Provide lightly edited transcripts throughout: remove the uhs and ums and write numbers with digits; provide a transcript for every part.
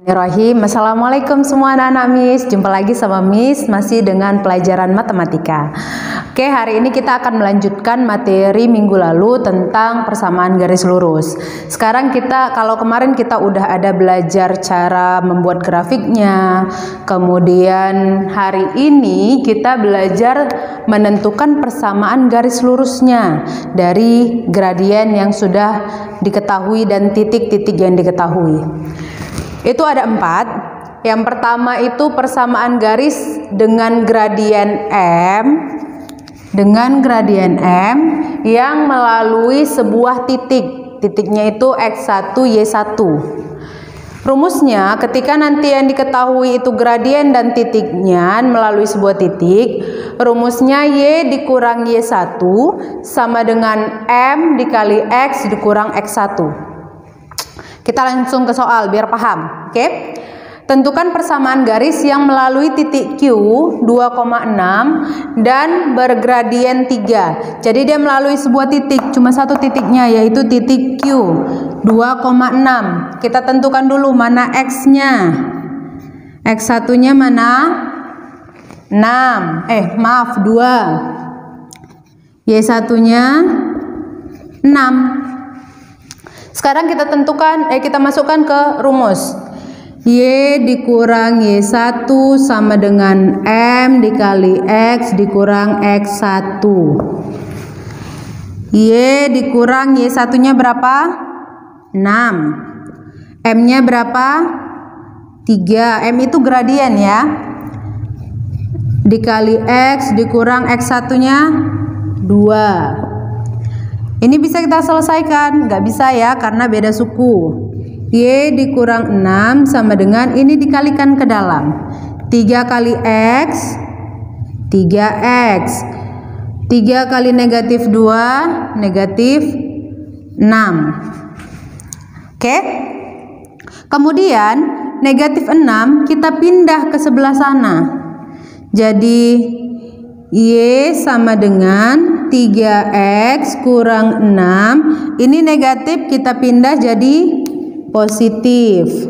Bismillahirrahmanirrahim. Assalamualaikum semua anak-anak Miss. Jumpa lagi sama Miss masih dengan pelajaran matematika. Oke, hari ini kita akan melanjutkan materi minggu lalu tentang persamaan garis lurus. Sekarang kalau kemarin kita udah ada belajar cara membuat grafiknya. Kemudian hari ini kita belajar menentukan persamaan garis lurusnya dari gradien yang sudah diketahui dan titik-titik yang diketahui. Itu ada 4. Yang pertama itu persamaan garis dengan gradien M yang melalui sebuah titik. Titiknya itu X1 Y1. Rumusnya ketika nanti yang diketahui itu gradien dan titiknya melalui sebuah titik, rumusnya Y dikurang Y1 sama dengan M dikali X dikurang X1. Kita langsung ke soal biar paham. Oke. Tentukan persamaan garis yang melalui titik Q 2,6 dan bergradien 3. Jadi dia melalui sebuah titik, cuma satu titiknya yaitu titik Q 2,6. Kita tentukan dulu mana X-nya. X1-nya mana? 6. 2. Y1-nya 6. Sekarang kita tentukan, kita masukkan ke rumus. Y dikurang Y1 sama dengan M dikali X dikurang X1. Y dikurang Y1-nya berapa? 6. M-nya berapa? 3. M itu gradien ya. Dikali X dikurang X1-nya 2. Ini bisa kita selesaikan, nggak bisa ya karena beda suku. Y dikurang 6 sama dengan ini dikalikan ke dalam. 3 kali X, 3X. 3 kali negatif 2, negatif 6. Oke. Kemudian negatif 6 kita pindah ke sebelah sana. Jadi Y sama dengan 3X kurang 6. Ini negatif kita pindah jadi positif.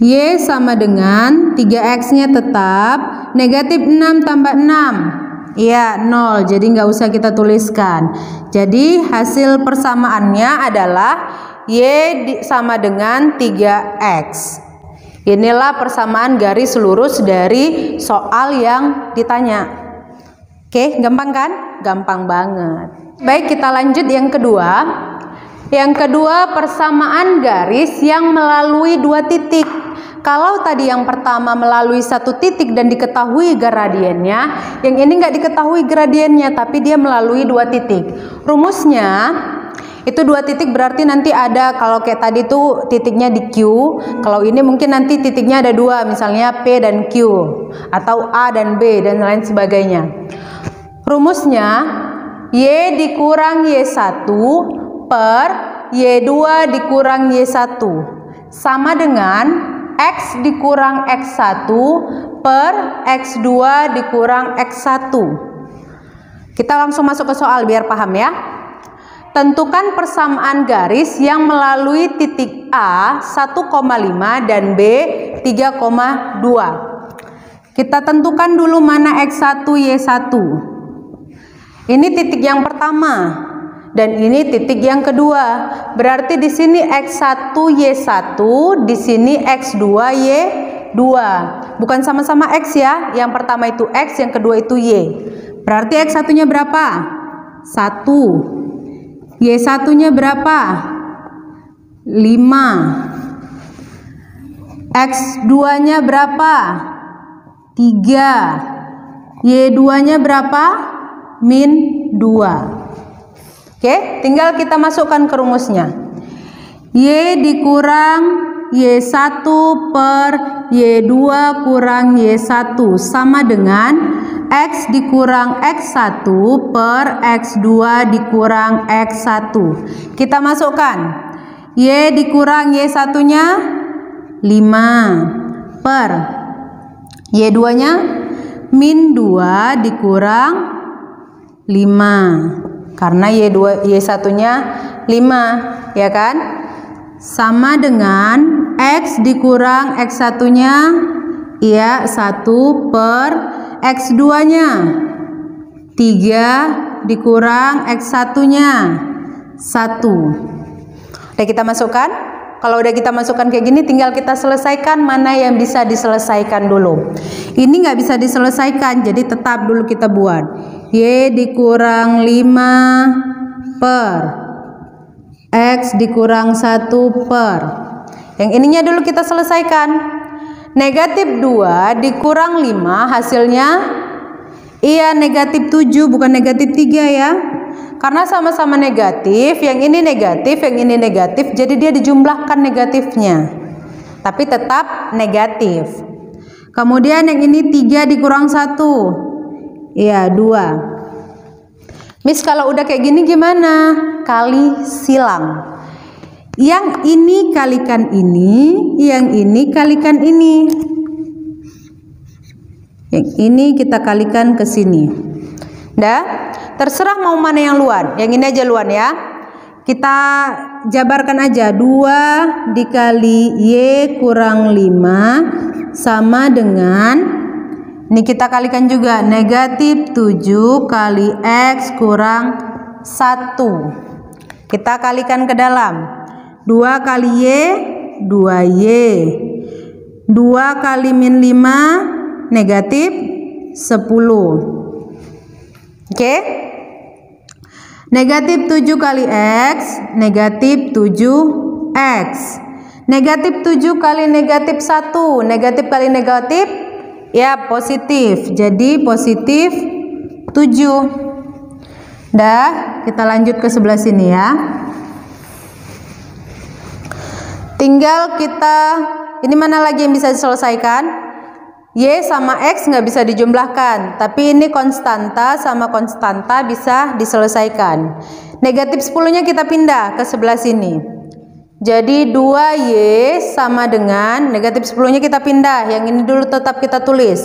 Y sama dengan 3X-nya tetap. Negatif 6 tambah 6. Iya 0. Jadi nggak usah kita tuliskan. Jadi hasil persamaannya adalah Y sama dengan 3X. Inilah persamaan garis lurus dari soal yang ditanya. Oke, gampang kan? Gampang banget. Baik, kita lanjut yang kedua. Yang kedua, persamaan garis yang melalui dua titik. Kalau tadi yang pertama melalui satu titik dan diketahui gradiennya, yang ini nggak diketahui gradiennya, tapi dia melalui dua titik. Rumusnya itu dua titik berarti nanti ada, kalau kayak tadi tuh titiknya di Q, kalau ini mungkin nanti titiknya ada dua, misalnya P dan Q atau A dan B dan lain sebagainya. Rumusnya Y dikurang Y1 per Y2 dikurang Y1 sama dengan X dikurang X1 per X2 dikurang X1. Kita langsung masuk ke soal biar paham ya. Tentukan persamaan garis yang melalui titik A 1,5 dan B 3,2. Kita tentukan dulu mana X1 Y1. Ini titik yang pertama dan ini titik yang kedua. Berarti di sini X1 Y1, di sini X2 Y2. Bukan sama-sama X ya. Yang pertama itu X, yang kedua itu Y. Berarti X1-nya berapa? 1. Y1-nya berapa? 5. X2-nya berapa? 3. Y2-nya berapa? Min 2. Oke, tinggal kita masukkan ke rumusnya. Y dikurang Y1 per Y2 kurang Y1 sama dengan X dikurang X1 per X2 dikurang X1. Kita masukkan. Y dikurang Y1-nya 5 per Y2-nya min 2 dikurang 5. Karena Y1-nya 5, ya kan? Sama dengan X X dikurang X1-nya, iya 1 per X2-nya. 3 dikurang X1-nya, 1. Oke, kita masukkan. Kalau udah kita masukkan kayak gini, tinggal kita selesaikan mana yang bisa diselesaikan dulu. Ini nggak bisa diselesaikan, jadi tetap dulu kita buat. Y dikurang 5 per X dikurang 1 per. Yang ininya dulu kita selesaikan. Negatif 2 dikurang 5 hasilnya, iya negatif 7 bukan negatif 3 ya. Karena sama-sama negatif, yang ini negatif, yang ini negatif, jadi dia dijumlahkan negatifnya. Tapi tetap negatif. Kemudian yang ini 3 dikurang 1. Iya, 2. Miss, kalau udah kayak gini gimana? Kali silang. Yang ini kalikan ini, yang ini kalikan ini. Yang ini kita kalikan ke sini. Dah? Terserah mau mana yang luan. Yang ini aja luan ya. Kita jabarkan aja. 2 dikali Y kurang 5 sama dengan, ini kita kalikan juga, negatif 7 kali X kurang 1. Kita kalikan ke dalam. 2 kali Y, 2Y. 2 kali min 5, negatif 10. Oke? Negatif 7 kali X, negatif 7X. Negatif 7 kali negatif 1, negatif kali negatif, ya positif. Jadi positif 7. Dah, kita lanjut ke sebelah sini ya. Tinggal kita, ini mana lagi yang bisa diselesaikan? Y sama X nggak bisa dijumlahkan, tapi ini konstanta sama konstanta bisa diselesaikan. Negatif 10-nya kita pindah ke sebelah sini. Jadi 2Y sama dengan, negatif 10-nya kita pindah, yang ini dulu tetap kita tulis.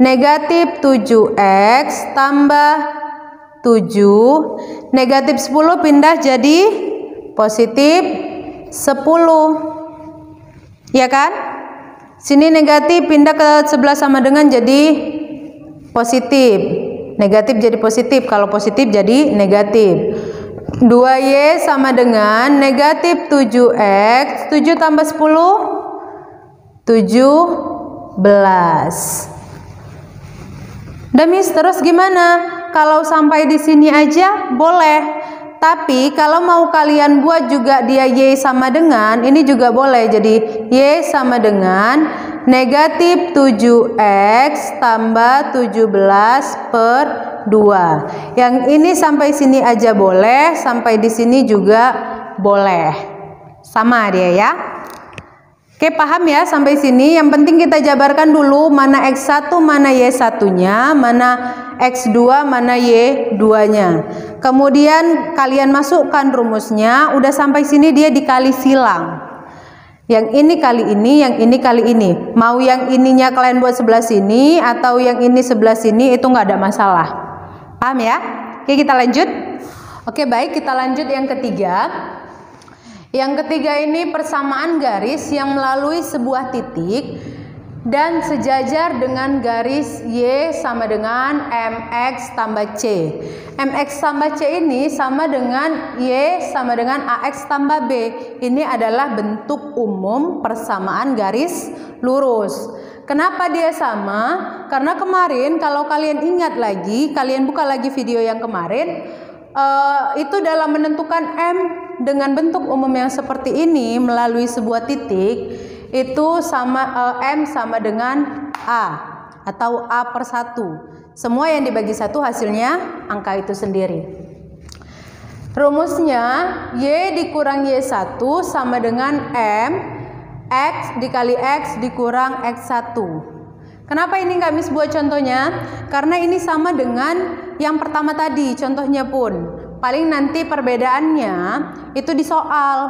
Negatif 7X tambah 7. Negatif 10 pindah jadi positif 10. Ya kan? Sini negatif pindah ke sebelah sama dengan jadi positif. Negatif jadi positif, kalau positif jadi negatif. 2Y sama dengan negatif 7X. 7 tambah 10, 17. Miss, terus gimana? Kalau sampai di sini aja boleh. Tapi kalau mau kalian buat juga dia Y sama dengan, ini juga boleh. Jadi Y sama dengan negatif 7X tambah 17 per 2. Yang ini sampai sini aja boleh, sampai di sini juga boleh. Sama dia ya. Oke, paham ya sampai sini? Yang penting kita jabarkan dulu mana X1, mana Y1-nya, mana X2, mana Y2-nya. Kemudian kalian masukkan rumusnya, udah sampai sini dia dikali silang. Yang ini kali ini, yang ini kali ini. Mau yang ininya kalian buat sebelah sini atau yang ini sebelah sini, itu nggak ada masalah. Paham ya? Oke, kita lanjut. Oke, baik, kita lanjut yang ketiga. Yang ketiga ini persamaan garis yang melalui sebuah titik dan sejajar dengan garis Y sama dengan MX tambah C. MX tambah C ini sama dengan Y sama dengan AX tambah B. Ini adalah bentuk umum persamaan garis lurus. Kenapa dia sama? Karena kemarin kalau kalian ingat lagi, kalian buka lagi video yang kemarin, itu dalam menentukan M dengan bentuk umum yang seperti ini melalui sebuah titik, itu sama M sama dengan A atau A per 1. Semua yang dibagi 1 hasilnya angka itu sendiri. Rumusnya Y dikurang Y1 sama dengan M X dikali X dikurang X1. Kenapa ini nggak Miss buat contohnya? Karena ini sama dengan yang pertama tadi, contohnya pun. Paling nanti perbedaannya itu di soal.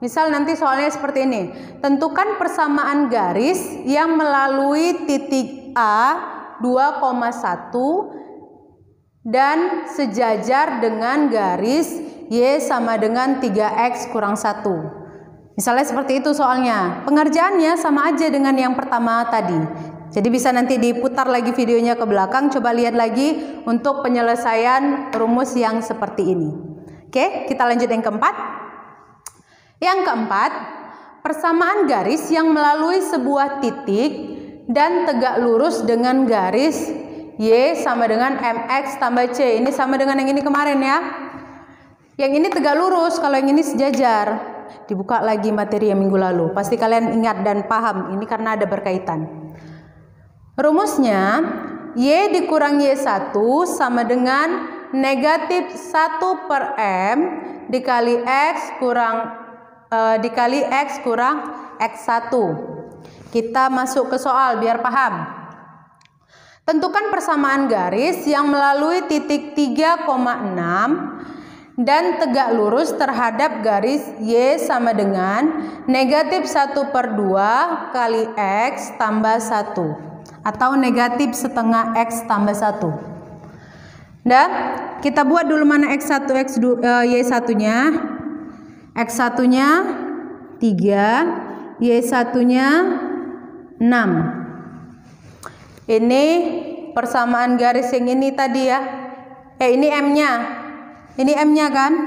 Misal nanti soalnya seperti ini. Tentukan persamaan garis yang melalui titik A 2,1 dan sejajar dengan garis Y sama dengan 3X kurang 1. Misalnya seperti itu soalnya. Pengerjaannya sama aja dengan yang pertama tadi. Jadi bisa nanti diputar lagi videonya ke belakang, coba lihat lagi untuk penyelesaian rumus yang seperti ini. Oke, kita lanjut yang keempat. Yang keempat, persamaan garis yang melalui sebuah titik dan tegak lurus dengan garis Y sama dengan MX tambah C. Ini sama dengan yang ini kemarin ya. Yang ini tegak lurus, kalau yang ini sejajar. Dibuka lagi materi yang minggu lalu. Pasti kalian ingat dan paham. Ini karena ada berkaitan. Rumusnya, Y dikurang Y1 sama dengan negatif 1 per M dikali X kurang X1. Kita masuk ke soal biar paham. Tentukan persamaan garis yang melalui titik 3,6 dan tegak lurus terhadap garis Y sama dengan negatif 1 per 2 kali X tambah 1 atau negatif setengah X tambah 1. Dan kita buat dulu mana X1, Y1 nya. X1 nya 3, Y1 nya 6. Ini persamaan garis yang ini tadi ya. Ini M nya. Ini M-nya kan?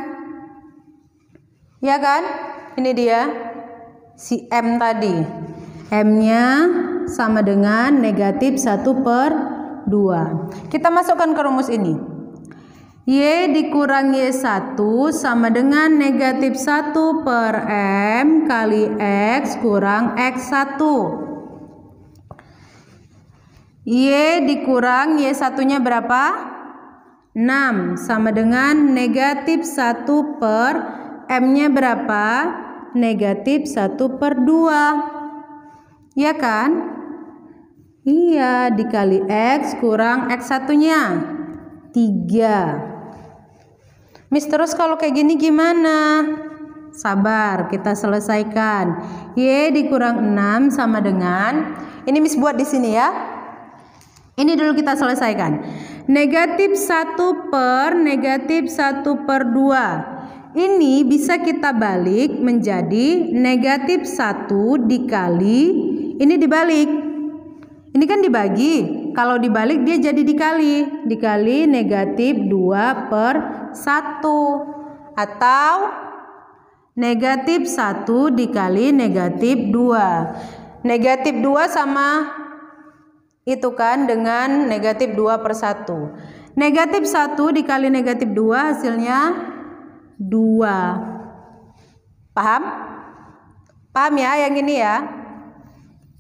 Ya kan? Ini dia si M tadi. M-nya sama dengan negatif 1 per 2. Kita masukkan ke rumus ini. Y dikurang Y1 sama dengan negatif 1 per M kali X kurang X1. Y dikurang Y1-nya berapa? 6 sama dengan negatif 1 per M-nya berapa? Negatif 1 per 2. Ya kan? Iya, dikali X kurang X1-nya 3. Miss, terus kalau kayak gini gimana? Sabar, kita selesaikan. Y dikurang 6 sama dengan, ini Miss buat di sini ya. Ini dulu kita selesaikan. Negatif 1 per negatif 1 per 2. Ini bisa kita balik menjadi negatif 1 dikali, ini dibalik. Ini kan dibagi. Kalau dibalik dia jadi dikali. Dikali negatif 2 per 1. Atau negatif 1 dikali negatif 2. Negatif 2 sama itu kan dengan negatif 2 per 1. Negatif 1 dikali negatif 2 hasilnya 2. Paham? Paham ya yang ini ya?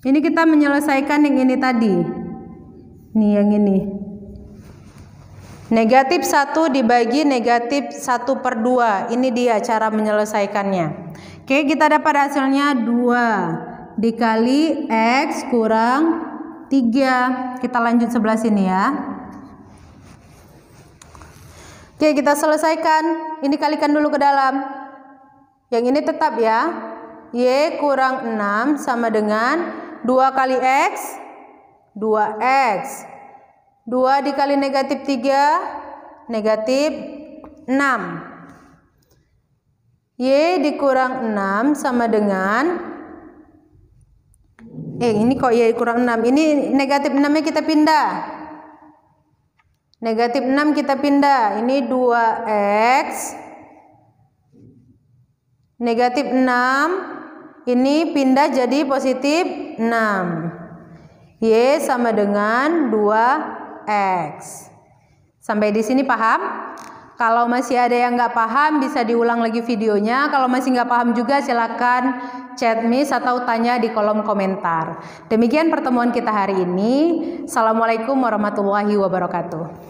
Ini kita menyelesaikan yang ini tadi. Ini yang ini. Negatif 1 dibagi negatif 1 per 2. Ini dia cara menyelesaikannya. Oke, kita dapat hasilnya 2 dikali X kurang 3. Kita lanjut sebelah sini ya. Oke, kita selesaikan. Ini kalikan dulu ke dalam. Yang ini tetap ya. Y kurang 6 sama dengan 2 kali X 2X. 2 dikali negatif 3 negatif 6. Y dikurang 6 sama dengan, ini kok Y kurang 6. Ini negatif 6-nya kita pindah. Negatif 6 kita pindah. Ini 2X. Negatif 6. Ini pindah jadi positif 6. Y sama dengan 2X. Sampai di sini paham? Kalau masih ada yang nggak paham bisa diulang lagi videonya. Kalau masih nggak paham juga silakan chat Miss atau tanya di kolom komentar. Demikian pertemuan kita hari ini. Assalamualaikum warahmatullahi wabarakatuh.